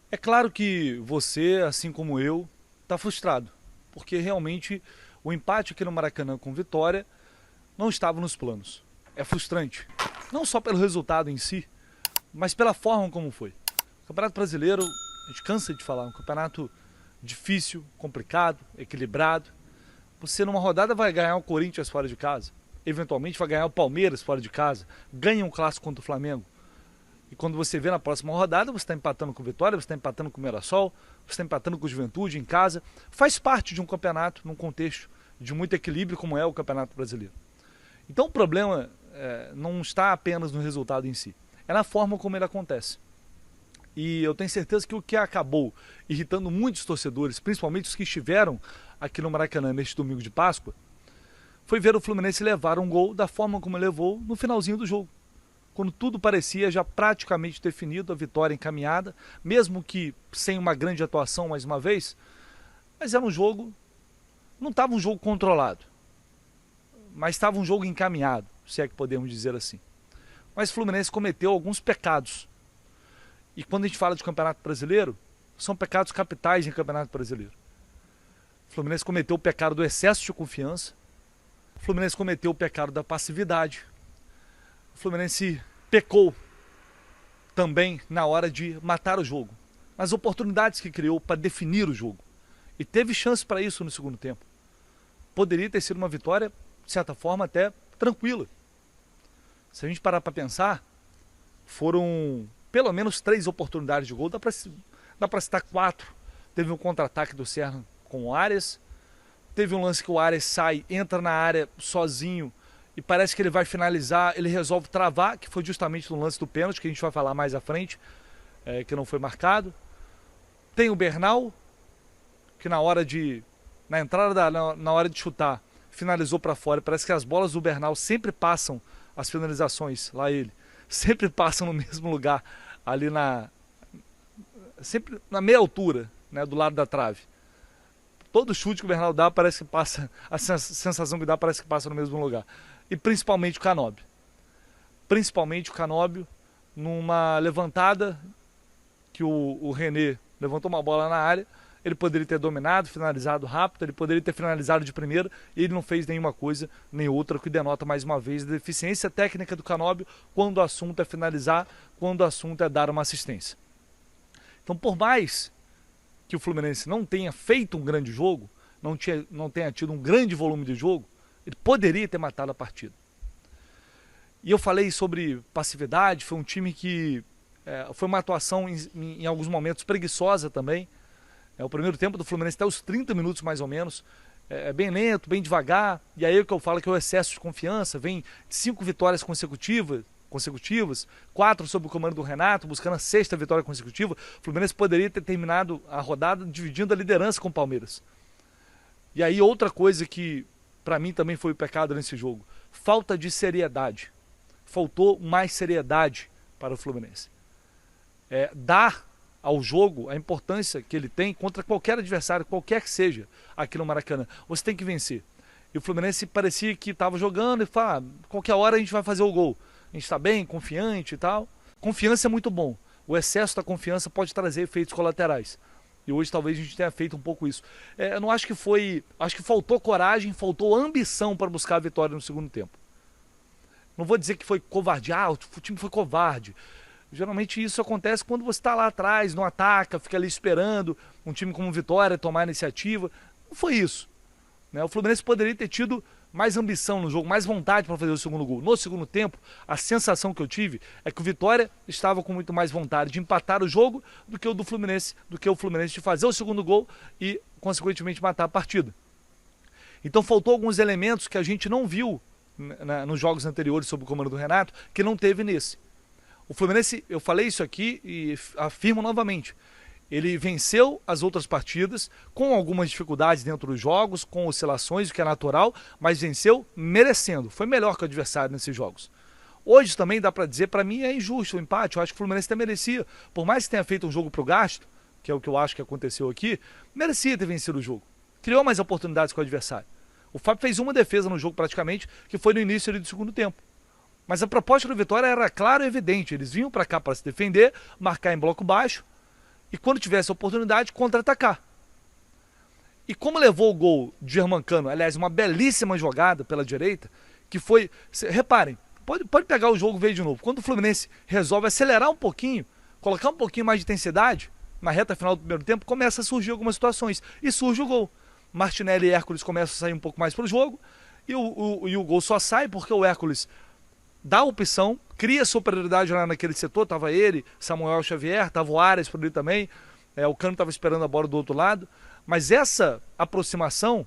É claro que você, assim como eu, está frustrado, porque realmente o empate aqui no Maracanã com Vitória não estava nos planos. É frustrante, não só pelo resultado em si, mas pela forma como foi. O Campeonato Brasileiro, a gente cansa de falar, é um campeonato difícil, complicado, equilibrado. Você numa rodada vai ganhar o Corinthians fora de casa, eventualmente vai ganhar o Palmeiras fora de casa, ganha um clássico contra o Flamengo. E quando você vê na próxima rodada, você está empatando com o Vitória, você está empatando com o Mirassol, você está empatando com o Juventude em casa. Faz parte de um campeonato, num contexto de muito equilíbrio como é o Campeonato Brasileiro. Então o problema não está apenas no resultado em si, é na forma como ele acontece. E eu tenho certeza que o que acabou irritando muitos torcedores, principalmente os que estiveram aqui no Maracanã neste domingo de Páscoa, foi ver o Fluminense levar um gol da forma como levou no finalzinho do jogo, quando tudo parecia já praticamente definido, a vitória encaminhada, mesmo que sem uma grande atuação mais uma vez, mas era um jogo, não estava um jogo controlado, mas estava um jogo encaminhado, se é que podemos dizer assim. Mas o Fluminense cometeu alguns pecados. E quando a gente fala de Campeonato Brasileiro, são pecados capitais em Campeonato Brasileiro. O Fluminense cometeu o pecado do excesso de confiança, o Fluminense cometeu o pecado da passividade, o Fluminense pecou também na hora de matar o jogo, nas oportunidades que criou para definir o jogo. E teve chance para isso no segundo tempo. Poderia ter sido uma vitória, de certa forma, até tranquila. Se a gente parar para pensar, foram pelo menos 3 oportunidades de gol, dá para citar 4. Teve um contra-ataque do Serra com o Arias, teve um lance que o Arias sai, entra na área sozinho e parece que ele vai finalizar, ele resolve travar, que foi justamente no lance do pênalti, que a gente vai falar mais à frente, que não foi marcado. Tem o Bernal, que na hora de chutar, finalizou para fora. Parece que as bolas do Bernal sempre passam, as finalizações, lá ele, sempre passam no mesmo lugar, ali sempre na meia altura, né, do lado da trave. Todo chute que o Bernal dá parece que passa, a sensação que dá parece que passa no mesmo lugar. E principalmente o Canóbio. Principalmente o Canóbio, numa levantada que o René levantou uma bola na área, ele poderia ter dominado, finalizado rápido, ele poderia ter finalizado de primeira, e ele não fez nenhuma coisa nem outra, que denota mais uma vez a deficiência técnica do Canóbio quando o assunto é finalizar, quando o assunto é dar uma assistência. Então, por mais que o Fluminense não tenha feito um grande jogo, não tenha tido um grande volume de jogo, ele poderia ter matado a partida. E eu falei sobre passividade, foi um time que foi uma atuação em alguns momentos preguiçosa também. O primeiro tempo do Fluminense até os 30 minutos mais ou menos, é bem lento, bem devagar, e aí é o que eu falo que é o excesso de confiança, vem de 5 vitórias consecutivas, 4 sob o comando do Renato, buscando a 6ª vitória consecutiva. O Fluminense poderia ter terminado a rodada dividindo a liderança com o Palmeiras. E aí outra coisa que para mim também foi o pecado nesse jogo, falta de seriedade. Faltou mais seriedade para o Fluminense. Dar ao jogo a importância que ele tem contra qualquer adversário, qualquer que seja, aqui no Maracanã. Você tem que vencer. E o Fluminense parecia que estava jogando e fala, qualquer hora a gente vai fazer o gol. A gente está bem, confiante e tal. Confiança é muito bom. O excesso da confiança pode trazer efeitos colaterais. E hoje talvez a gente tenha feito um pouco isso. Eu não acho que foi... Acho que faltou coragem, faltou ambição para buscar a vitória no segundo tempo. Não vou dizer que foi covarde. O time foi covarde. Geralmente isso acontece quando você está lá atrás, não ataca, fica ali esperando um time como Vitória tomar a iniciativa. Não foi isso. O Fluminense poderia ter tido mais ambição no jogo, mais vontade para fazer o segundo gol. No segundo tempo, a sensação que eu tive é que o Vitória estava com muito mais vontade de empatar o jogo do que o Fluminense de fazer o segundo gol e, consequentemente, matar a partida. Então faltou alguns elementos que a gente não viu nos jogos anteriores sob o comando do Renato, que não teve nesse. O Fluminense, eu falei isso aqui e afirmo novamente, ele venceu as outras partidas com algumas dificuldades dentro dos jogos, com oscilações, o que é natural, mas venceu merecendo, foi melhor que o adversário nesses jogos. Hoje também dá para dizer, para mim é injusto o empate, eu acho que o Fluminense até merecia, por mais que tenha feito um jogo para o gasto, que é o que eu acho que aconteceu aqui, merecia ter vencido o jogo, criou mais oportunidades com o adversário. O Fábio fez uma defesa no jogo praticamente, que foi no início do segundo tempo. Mas a proposta do Vitória era clara e evidente. Eles vinham para cá para se defender, marcar em bloco baixo e quando tivesse a oportunidade, contra-atacar. E como levou o gol de Germancano, aliás, uma belíssima jogada pela direita, que foi... Reparem, pode pegar o jogo e ver de novo. Quando o Fluminense resolve acelerar um pouquinho, colocar um pouquinho mais de intensidade, na reta final do primeiro tempo, começa a surgir algumas situações. E surge o gol. Martinelli e Hércules começam a sair um pouco mais para o jogo, e o gol só sai porque o Hércules dá a opção, cria superioridade lá naquele setor, estava ele, Samuel Xavier, estava o Ares por ali também, o Cano estava esperando a bola do outro lado, mas essa aproximação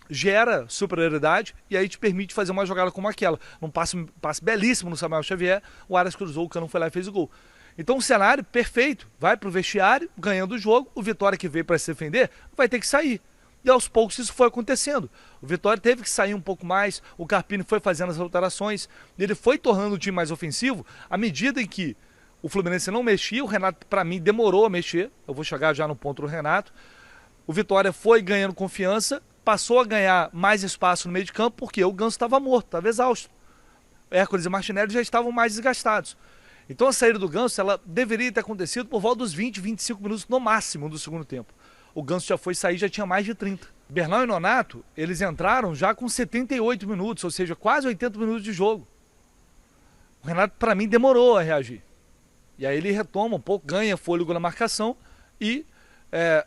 gera superioridade e aí te permite fazer uma jogada como aquela. Um passe belíssimo no Samuel Xavier, o Aras cruzou, o Cano foi lá e fez o gol. Então o cenário perfeito, vai para o vestiário, ganhando o jogo, o Vitória que veio para se defender vai ter que sair. E aos poucos isso foi acontecendo. O Vitória teve que sair um pouco mais, o Carpini foi fazendo as alterações, ele foi tornando o time mais ofensivo à medida em que o Fluminense não mexia, o Renato, para mim, demorou a mexer, eu vou chegar já no ponto do Renato. O Vitória foi ganhando confiança, passou a ganhar mais espaço no meio de campo, porque o Ganso estava morto, estava exausto. Hércules e Martinelli já estavam mais desgastados. Então a saída do Ganso, ela deveria ter acontecido por volta dos 20, 25 minutos no máximo do segundo tempo. O Ganso já foi sair, já tinha mais de 30. Bernal e Nonato, eles entraram já com 78 minutos, ou seja, quase 80 minutos de jogo. O Renato, para mim, demorou a reagir. E aí ele retoma um pouco, ganha fôlego na marcação e,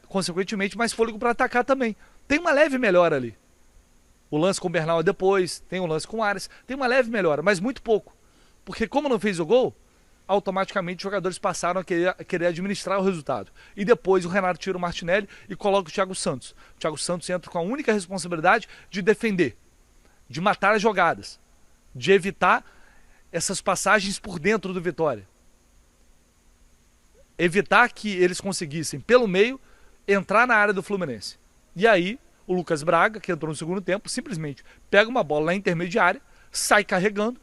consequentemente, mais fôlego para atacar também. Tem uma leve melhora ali. O lance com o Bernal é depois, tem o lance com o Ares, tem uma leve melhora, mas muito pouco. Porque como não fez o gol, automaticamente os jogadores passaram a querer administrar o resultado. E depois o Renato tira o Martinelli e coloca o Thiago Santos. O Thiago Santos entra com a única responsabilidade de defender, de matar as jogadas, de evitar essas passagens por dentro do Vitória. Evitar que eles conseguissem, pelo meio, entrar na área do Fluminense. E aí, o Lucas Braga, que entrou no segundo tempo, simplesmente pega uma bola na intermediária, sai carregando,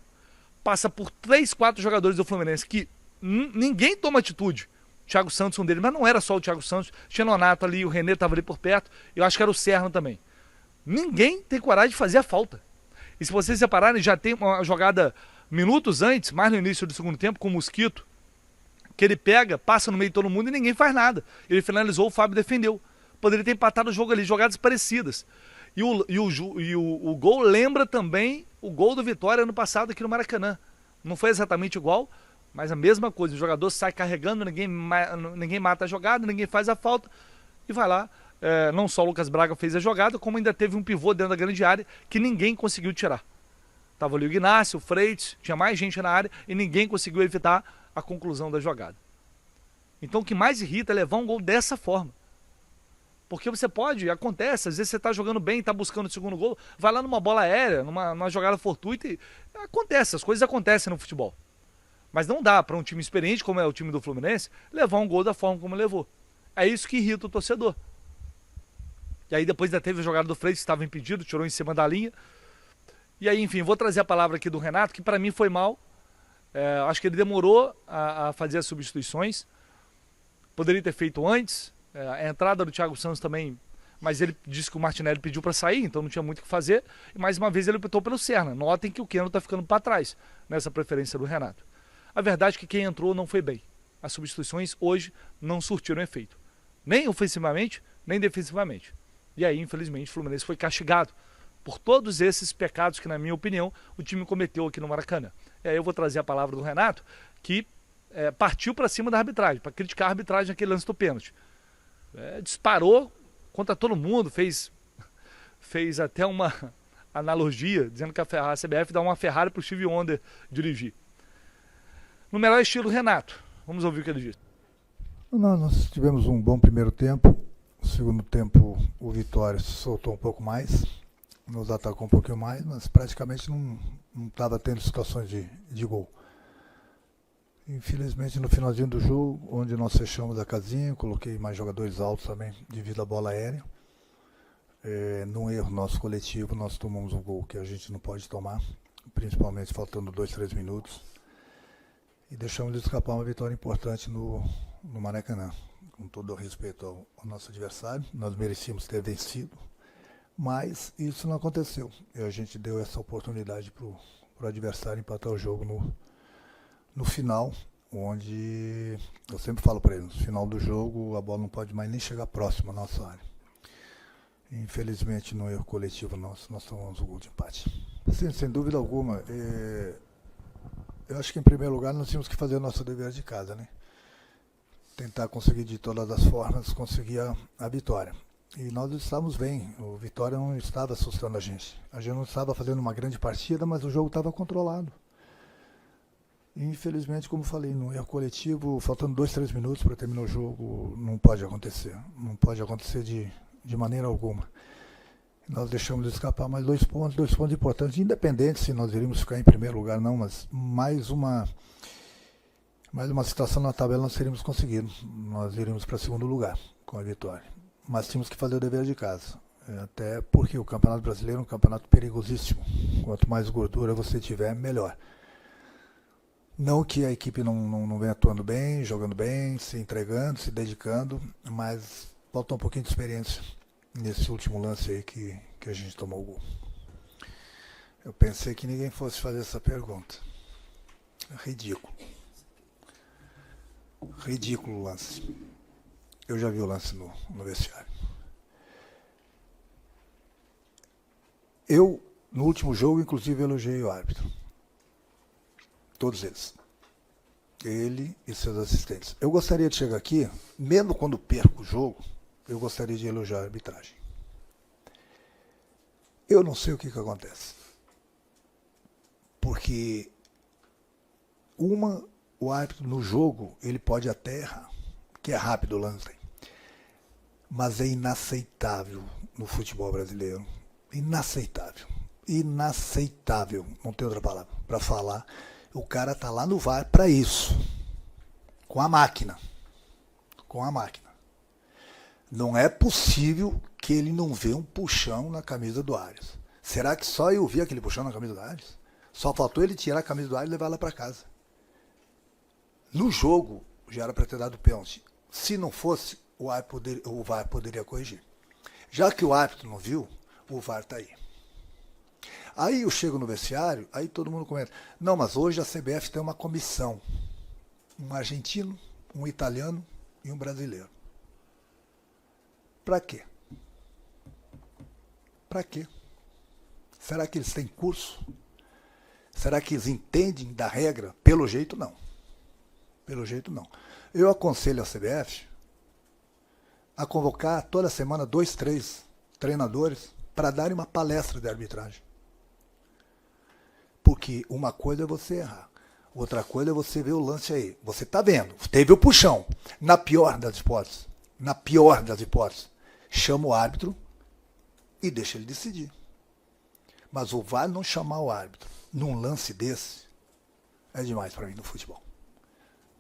passa por 3, 4 jogadores do Fluminense que ninguém toma atitude. Thiago Santos um deles, mas não era só o Thiago Santos, tinha Nonato ali, o René estava ali por perto, eu acho que era o Serra também. Ninguém tem coragem de fazer a falta. E se vocês repararem, já tem uma jogada minutos antes, mais no início do segundo tempo, com o Mosquito, que ele pega, passa no meio de todo mundo e ninguém faz nada. Ele finalizou, o Fábio defendeu. Poderia ter empatado o jogo ali, jogadas parecidas. E o gol lembra também o gol do Vitória ano passado aqui no Maracanã. Não foi exatamente igual, mas a mesma coisa. O jogador sai carregando, ninguém mata a jogada, ninguém faz a falta e vai lá. Não só o Lucas Braga fez a jogada, como ainda teve um pivô dentro da grande área que ninguém conseguiu tirar. Tava ali o Ignacio, o Freitas, tinha mais gente na área e ninguém conseguiu evitar a conclusão da jogada. Então o que mais irrita é levar um gol dessa forma. Porque você pode, acontece, às vezes você está jogando bem, está buscando o segundo gol, vai lá numa bola aérea, numa jogada fortuita e acontece, as coisas acontecem no futebol. Mas não dá para um time experiente, como é o time do Fluminense, levar um gol da forma como levou. É isso que irrita o torcedor. E aí depois ainda teve a jogada do Freitas, que estava impedido, tirou em cima da linha. E aí, enfim, vou trazer a palavra aqui do Renato, que para mim foi mal. Acho que ele demorou a fazer as substituições. Poderia ter feito antes. A entrada do Thiago Santos também, mas ele disse que o Martinelli pediu para sair, então não tinha muito o que fazer. E mais uma vez ele optou pelo Serna. Notem que o Keno está ficando para trás nessa preferência do Renato. A verdade é que quem entrou não foi bem. As substituições hoje não surtiram efeito. Nem ofensivamente, nem defensivamente. E aí, infelizmente, o Fluminense foi castigado por todos esses pecados que, na minha opinião, o time cometeu aqui no Maracanã. E aí eu vou trazer a palavra do Renato, que partiu para cima da arbitragem, para criticar a arbitragem naquele lance do pênalti. Disparou contra todo mundo, fez até uma analogia, dizendo que a CBF dá uma Ferrari para o Steve Wonder dirigir. No melhor estilo Renato. Vamos ouvir o que ele disse. Nós tivemos um bom primeiro tempo. No segundo tempo, o Vitória se soltou um pouco mais, nos atacou um pouquinho mais, mas praticamente não estava tendo situações de gol. Infelizmente, no finalzinho do jogo, onde nós fechamos a casinha, coloquei mais jogadores altos também devido à bola aérea. Num erro nosso coletivo, nós tomamos um gol que a gente não pode tomar, principalmente faltando 2, 3 minutos. E deixamos de escapar uma vitória importante no Maracanã. Com todo o respeito ao nosso adversário, nós merecíamos ter vencido, mas isso não aconteceu. E a gente deu essa oportunidade para o adversário empatar o jogo no final, onde eu sempre falo para ele, no final do jogo a bola não pode mais nem chegar próximo à nossa área. Infelizmente, no erro coletivo nosso, nós tomamos o gol de empate. Sim, sem dúvida alguma. Eu acho que, em primeiro lugar, nós tínhamos que fazer o nosso dever de casa, né? Tentar conseguir, de todas as formas, conseguir a vitória. E nós estávamos bem. O Vitória não estava assustando a gente. A gente não estava fazendo uma grande partida, mas o jogo estava controlado. E, infelizmente, como falei, no erro coletivo, faltando 2, 3 minutos para terminar o jogo, não pode acontecer. Não pode acontecer de maneira alguma. Nós deixamos de escapar mais 2 pontos importantes, independente se nós iríamos ficar em primeiro lugar, não, mas mais uma situação na tabela nós teríamos conseguido. Nós iríamos para segundo lugar com a vitória. Mas tínhamos que fazer o dever de casa. Até porque o Campeonato Brasileiro é um campeonato perigosíssimo. Quanto mais gordura você tiver, melhor. Não que a equipe não venha atuando bem, jogando bem, se entregando, se dedicando, mas falta um pouquinho de experiência nesse último lance aí que a gente tomou o gol. Eu pensei que ninguém fosse fazer essa pergunta. Ridículo. Ridículo o lance. Eu já vi o lance no vestiário. Eu, no último jogo, inclusive, elogiei o árbitro. Todos eles. Ele e seus assistentes. Eu gostaria de chegar aqui, mesmo quando perco o jogo, eu gostaria de elogiar a arbitragem. Eu não sei o que acontece. Porque o árbitro no jogo, ele pode até errar, que é rápido o lance. Mas é inaceitável no futebol brasileiro. Inaceitável. Inaceitável. Não tem outra palavra para falar. O cara tá lá no VAR para isso. Com a máquina. Com a máquina. Não é possível que ele não vê um puxão na camisa do Arias. Será que só eu vi aquele puxão na camisa do Arias? Só faltou ele tirar a camisa do Arias e levar ela para casa. No jogo, já era para ter dado pênalti. Se não fosse, o VAR poderia corrigir. Já que o árbitro não viu, o VAR está aí. Aí eu chego no vestiário, aí todo mundo comenta, não, mas hoje a CBF tem uma comissão. Um argentino, um italiano e um brasileiro. Para quê? Para quê? Será que eles têm curso? Será que eles entendem da regra? Pelo jeito, não. Pelo jeito, não. Eu aconselho a CBF a convocar toda semana 2, 3 treinadores para darem uma palestra de arbitragem. Porque uma coisa é você errar, outra coisa é você ver o lance aí. Você está vendo, teve o puxão. Na pior das hipóteses, chama o árbitro e deixa ele decidir. Mas o VAR não chamar o árbitro num lance desse é demais para mim no futebol.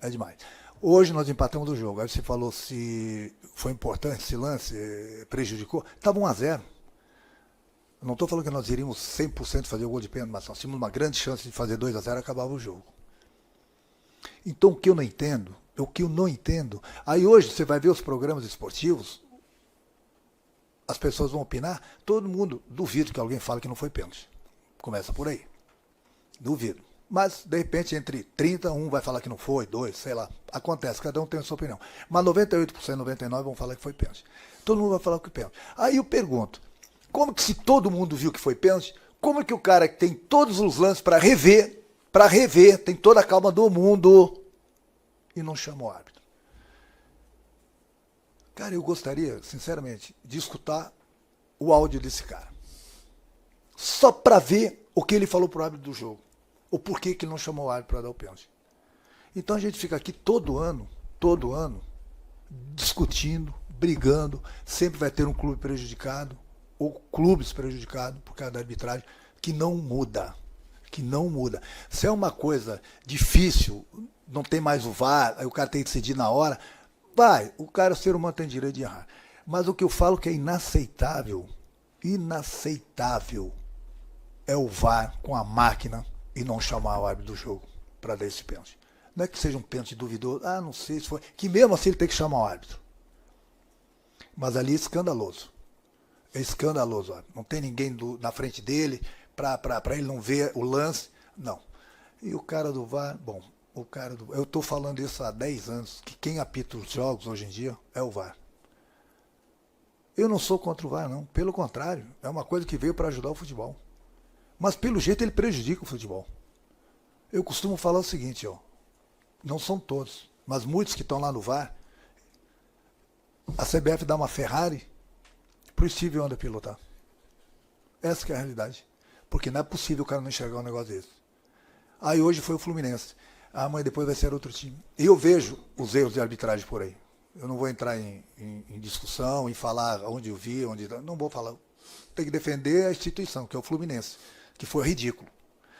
É demais. Hoje nós empatamos o jogo. Aí você falou se foi importante esse lance, prejudicou. Estava 1-0. Não estou falando que nós iríamos 100% fazer o gol de pênalti, mas nós tínhamos uma grande chance de fazer 2-0 e acabava o jogo. Então o que eu não entendo, aí hoje você vai ver os programas esportivos, as pessoas vão opinar, todo mundo duvida que alguém fale que não foi pênalti. Começa por aí. Duvido. Mas, de repente, entre 30, um vai falar que não foi, 2, sei lá. Acontece, cada um tem a sua opinião. Mas 98%, 99% vão falar que foi pênalti. Todo mundo vai falar que foi pênalti. Aí eu pergunto, como que se todo mundo viu que foi pênalti, como que o cara que tem todos os lances para rever, tem toda a calma do mundo e não chama o árbitro? Cara, eu gostaria, sinceramente, de escutar o áudio desse cara. Só para ver o que ele falou pro árbitro do jogo. Ou por que ele não chamou o árbitro para dar o pênalti. Então a gente fica aqui todo ano, discutindo, brigando, sempre vai ter um clube prejudicado, ou clubes prejudicados por causa da arbitragem, que não muda. Se é uma coisa difícil, não tem mais o VAR, aí o cara tem que decidir na hora, o cara, o ser humano tem direito de errar. Mas o que eu falo que é inaceitável, é o VAR com a máquina e não chamar o árbitro do jogo para dar esse pênalti. Não é que seja um pênalti duvidoso, não sei se foi, que mesmo assim ele tem que chamar o árbitro. Mas ali é escandaloso. É escandaloso. Não tem ninguém na frente dele para ele não ver o lance. Não. E o cara do VAR, bom, Eu tô falando isso há 10 anos, que quem apita os jogos hoje em dia é o VAR. Eu não sou contra o VAR, não. Pelo contrário, é uma coisa que veio para ajudar o futebol. Mas pelo jeito ele prejudica o futebol. Eu costumo falar o seguinte, ó. Não são todos, mas muitos que estão lá no VAR, a CBF dá uma Ferrari pro Steve Wonder pilotar. Essa que é a realidade. Porque não é possível o cara não enxergar um negócio desse. Aí hoje foi o Fluminense. Amanhã depois vai ser outro time. E eu vejo os erros de arbitragem por aí. Eu não vou entrar em discussão, em falar onde eu vi, onde... Não vou falar. Tem que defender a instituição, que é o Fluminense, que foi ridículo.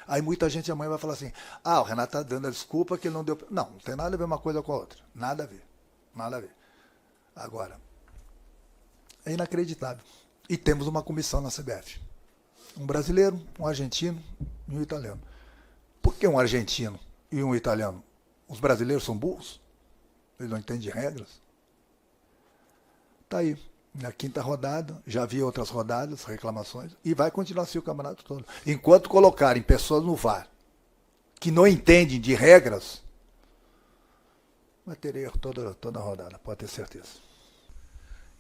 Aí muita gente amanhã vai falar assim, o Renato tá dando a desculpa que ele não deu... Não tem nada a ver uma coisa com a outra. Nada a ver. Nada a ver. Agora, é inacreditável. E temos uma comissão na CBF. Um brasileiro, um argentino e um italiano. Por que um argentino e um italiano? Os brasileiros são burros? Eles não entendem de regras? Tá aí. Na quinta rodada, já havia outras rodadas, reclamações, e vai continuar assim o campeonato todo. Enquanto colocarem pessoas no VAR que não entendem de regras, vai ter erro toda a rodada, pode ter certeza.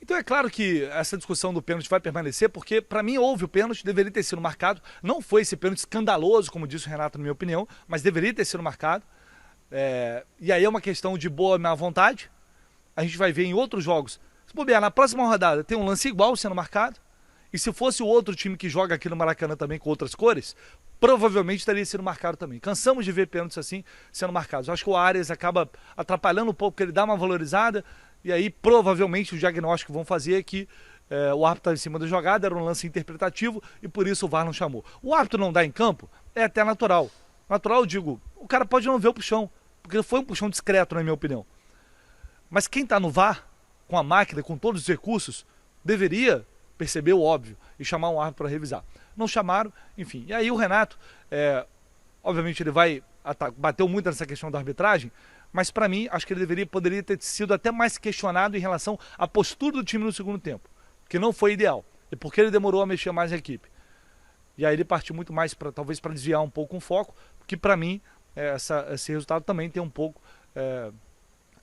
Então é claro que essa discussão do pênalti vai permanecer, porque para mim houve o pênalti, deveria ter sido marcado. Não foi esse pênalti escandaloso, como disse o Renato, na minha opinião, mas deveria ter sido marcado. E aí é uma questão de boa má vontade. A gente vai ver em outros jogos. Se bobear, na próxima rodada tem um lance igual sendo marcado. E se fosse o outro time que joga aqui no Maracanã também com outras cores, provavelmente teria sido marcado também. Cansamos de ver pênaltis assim sendo marcados. Eu acho que o Arias acaba atrapalhando um pouco, porque ele dá uma valorizada. E aí provavelmente o diagnóstico que vão fazer é que o árbitro estava em cima da jogada, era um lance interpretativo e por isso o VAR não chamou. O árbitro não dá em campo é até natural. Natural, eu digo, o cara pode não ver o puxão, porque foi um puxão discreto, na minha opinião. Mas quem está no VAR, com a máquina, com todos os recursos, deveria perceber o óbvio e chamar um árbitro para revisar. Não chamaram, enfim. E aí o Renato, obviamente ele bateu muito nessa questão da arbitragem, mas para mim, acho que ele poderia ter sido até mais questionado em relação à postura do time no segundo tempo, que não foi ideal. E porque ele demorou a mexer mais na equipe. E aí ele partiu muito mais, talvez para desviar um pouco o foco, que para mim, esse resultado também tem um pouco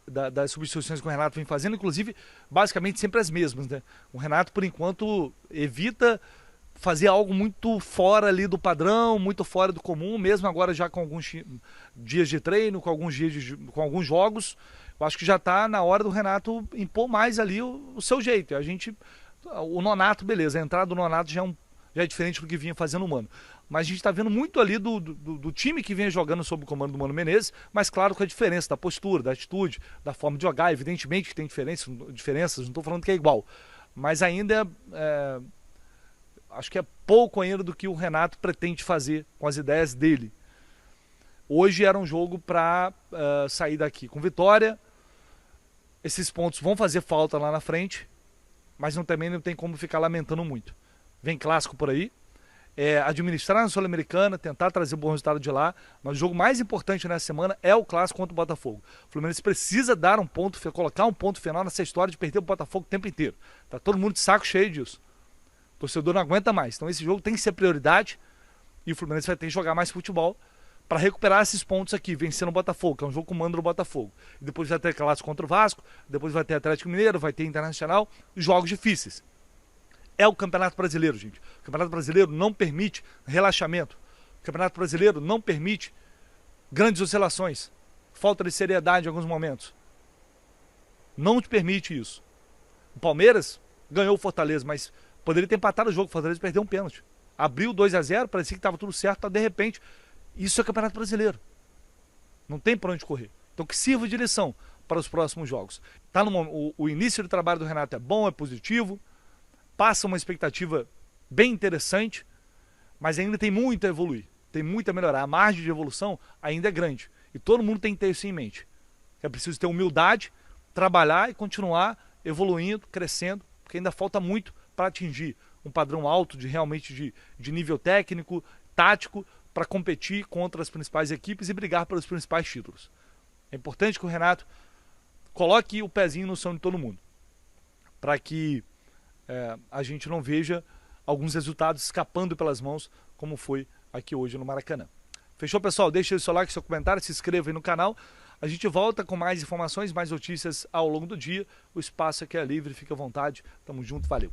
das substituições que o Renato vem fazendo, inclusive, basicamente sempre as mesmas, né? O Renato, por enquanto, evita fazer algo muito fora ali do padrão, muito fora do comum, mesmo agora já com alguns dias de treino, com alguns com alguns jogos. Eu acho que já está na hora do Renato impor mais ali o seu jeito. O Nonato, beleza, a entrada do Nonato já é diferente do que vinha fazendo o Mano. Mas a gente está vendo muito ali do time que vinha jogando sob o comando do Mano Menezes, mas claro com a diferença da postura, da atitude, da forma de jogar. Evidentemente que tem diferenças, não estou falando que é igual. Mas ainda acho que é pouco ainda do que o Renato pretende fazer com as ideias dele. Hoje era um jogo para sair daqui com vitória. Esses pontos vão fazer falta lá na frente, mas também não tem como ficar lamentando muito. Vem clássico por aí. Administrar na Sul-Americana, tentar trazer um bom resultado de lá, mas o jogo mais importante nessa semana é o clássico contra o Botafogo. O Fluminense precisa colocar um ponto final nessa história de perder o Botafogo o tempo inteiro. Tá todo mundo de saco cheio disso. O torcedor não aguenta mais. Então esse jogo tem que ser prioridade e o Fluminense vai ter que jogar mais futebol para recuperar esses pontos aqui, vencendo o Botafogo, que é um jogo com o mando do Botafogo. E depois vai ter clássico contra o Vasco, depois vai ter Atlético Mineiro, vai ter Internacional, jogos difíceis. É o Campeonato Brasileiro, gente. O Campeonato Brasileiro não permite relaxamento. O Campeonato Brasileiro não permite grandes oscilações. Falta de seriedade em alguns momentos. Não te permite isso. O Palmeiras ganhou o Fortaleza, mas poderia ter empatado o jogo. O Fortaleza perdeu um pênalti. Abriu 2-0, parecia que estava tudo certo, de repente. Isso é Campeonato Brasileiro. Não tem para onde correr. Então que sirva de lição para os próximos jogos. O início do trabalho do Renato é bom, é positivo. Passa uma expectativa bem interessante, mas ainda tem muito a evoluir, tem muito a melhorar. A margem de evolução ainda é grande e todo mundo tem que ter isso em mente. É preciso ter humildade, trabalhar e continuar evoluindo, crescendo, porque ainda falta muito para atingir um padrão alto realmente de nível técnico, tático, para competir contra as principais equipes e brigar pelos principais títulos. É importante que o Renato coloque o pezinho no chão de todo mundo, para que a gente não veja alguns resultados escapando pelas mãos, como foi aqui hoje no Maracanã. Fechou, pessoal? Deixa o seu like, seu comentário, se inscreva aí no canal. A gente volta com mais informações, mais notícias ao longo do dia. O espaço aqui é livre, fique à vontade. Tamo junto, valeu.